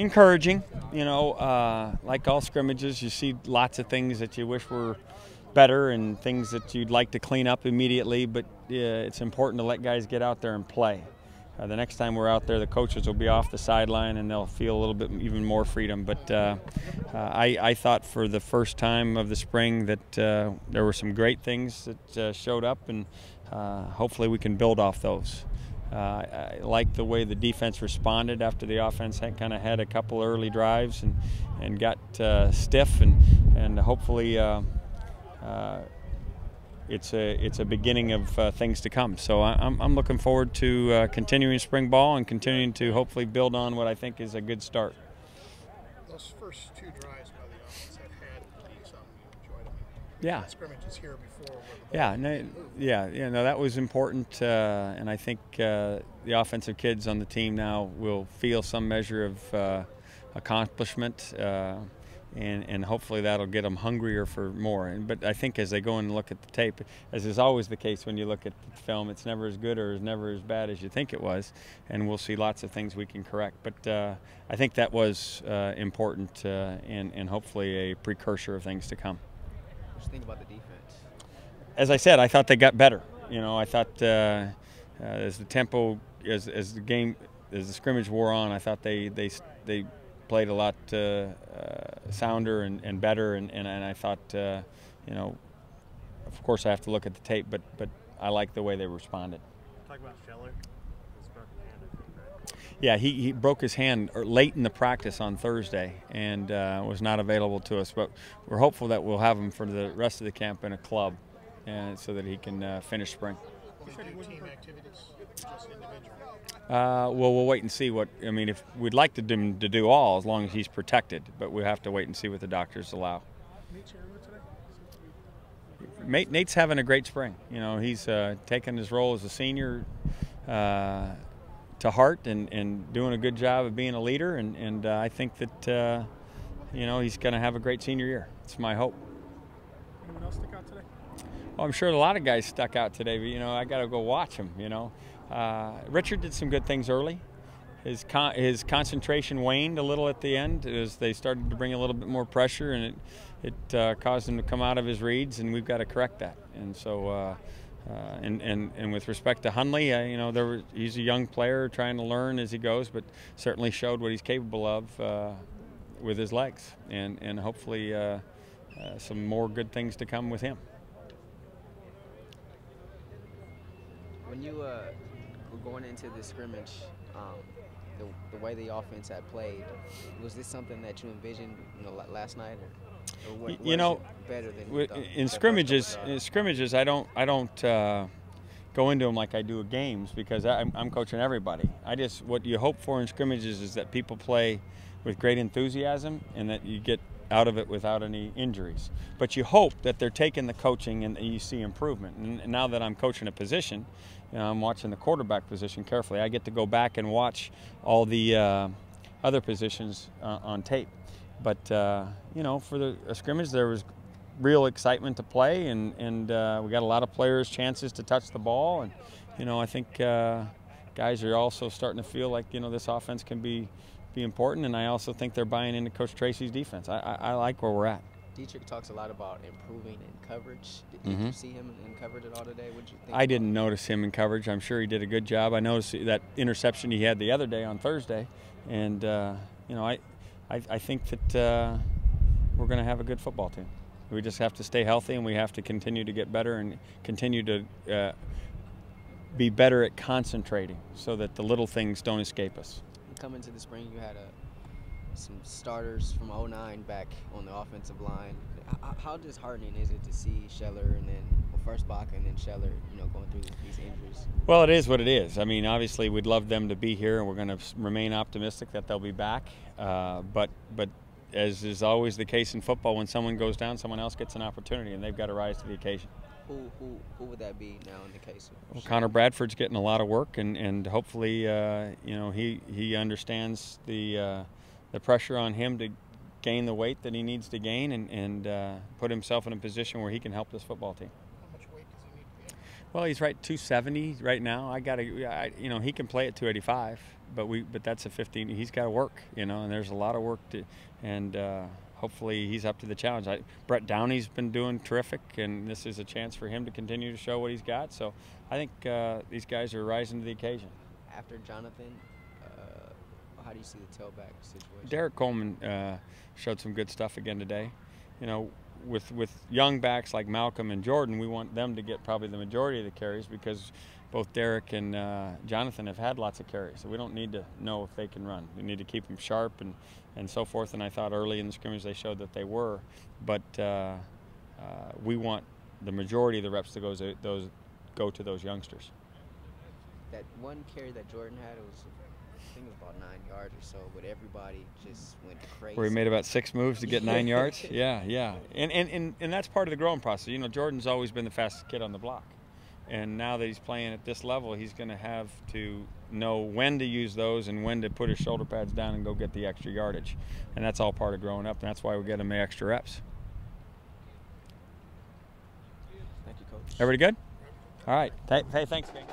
encouraging. Like all scrimmages, you see lots of things that you wish were better and things that you'd like to clean up immediately, but it's important to let guys get out there and play. The next time we're out there, the coaches will be off the sideline and they'll feel a little bit even more freedom. But I thought for the first time of the spring that there were some great things that showed up, and hopefully we can build off those. I like the way the defense responded after the offense kind of had a couple early drives and got stiff, and hopefully it's a beginning of things to come. So I'm looking forward to continuing spring ball and continuing to hopefully build on what I think is a good start. Those first two drives by the offense have had to be something you enjoyed. Yeah. Scrimmages here before. No, that was important, and I think the offensive kids on the team now will feel some measure of accomplishment. And hopefully that'll get them hungrier for more. But I think as they go and look at the tape, as is always the case when you look at the film, it's never as good or never as bad as you think it was, and we'll see lots of things we can correct. But I think that was important and hopefully a precursor of things to come. What do you think about the defense? As I said, I thought they got better. I thought as the tempo, as the scrimmage wore on, I thought they played a lot sounder and better, and I thought, of course I have to look at the tape, but I like the way they responded. Talk about Scheller. His broken hand, I think, right? Yeah, he broke his hand late in the practice on Thursday and was not available to us, but we're hopeful that we'll have him for the rest of the camp in a club, so that he can finish spring. Team activities, just individual. Well, we'll wait and see if we'd like to do all as long as he's protected, but we'll have to wait and see what the doctors allow. Nate's having a great spring. He's taken his role as a senior to heart and doing a good job of being a leader, and I think that he's going to have a great senior year. It's my hope. Anyone else stick out today? Well, I'm sure a lot of guys stuck out today, but I got to go watch them. Richard did some good things early. His concentration waned a little at the end as they started to bring a little bit more pressure, and it caused him to come out of his reads, and we've got to correct that. And so, and with respect to Hundley, he's a young player trying to learn as he goes, but certainly showed what he's capable of with his legs, and hopefully some more good things to come with him. When you were going into the scrimmage, the way the offense had played, was this something that you envisioned, last night, or what better than in scrimmages? In scrimmages, I don't go into them like I do at games, because I'm coaching everybody. What you hope for in scrimmages is that people play with great enthusiasm and that you get out of it without any injuries. But you hope that they're taking the coaching and you see improvement. And now that I'm coaching a position, I'm watching the quarterback position carefully. I get to go back and watch all the other positions on tape. But for the scrimmage, there was real excitement to play, and we got a lot of players' chances to touch the ball, and I think guys are also starting to feel like this offense can be important, and I also think they're buying into Coach Tracy's defense. I like where we're at. Dietrich talks a lot about improving in coverage. Did you see him in coverage at all today? What did you think? I didn't notice him in coverage. I'm sure he did a good job. I noticed that interception he had the other day on Thursday, and I think that we're going to have a good football team. We just have to stay healthy, and we have to continue to get better and continue to be better at concentrating so that the little things don't escape us. Coming to the spring, you had some starters from '09 back on the offensive line. How disheartening is it to see Scheller and then first Bach and then Scheller, going through these injuries? Well, it is what it is. I mean, obviously, we'd love them to be here, and we're going to remain optimistic that they'll be back. But as is always the case in football, when someone goes down, someone else gets an opportunity, and they've got to rise to the occasion. Who would that be now in the case of? Well, Connor Bradford's getting a lot of work, and hopefully, he understands the pressure on him to gain the weight that he needs to gain, and put himself in a position where he can help this football team. How much weight does he need to get? Well, he's right 270 right now. He can play at 285, but that's a 15. He's got to work, and there's a lot of work and hopefully he's up to the challenge. Brett Downey's been doing terrific, and this is a chance for him to continue to show what he's got. So I think these guys are rising to the occasion. After Jonathan, how do you see the tailback situation? Derek Coleman showed some good stuff again today. With young backs like Malcolm and Jordan, we want them to get probably the majority of the carries because both Derek and Jonathan have had lots of carries. So we don't need to know if they can run. We need to keep them sharp and so forth. And I thought early in the scrimmage they showed that they were. But we want the majority of the reps to go to those youngsters. That one carry that Jordan had, I think it was about 9 yards or so, but everybody just went crazy. Where he made about 6 moves to get 9 yards? Yeah. And that's part of the growing process. Jordan's always been the fastest kid on the block. And now that he's playing at this level, he's going to have to know when to use those and when to put his shoulder pads down and go get the extra yardage. And that's all part of growing up, and that's why we get him extra reps. Thank you, Coach. Everybody good? All right. Hey, thanks, gang.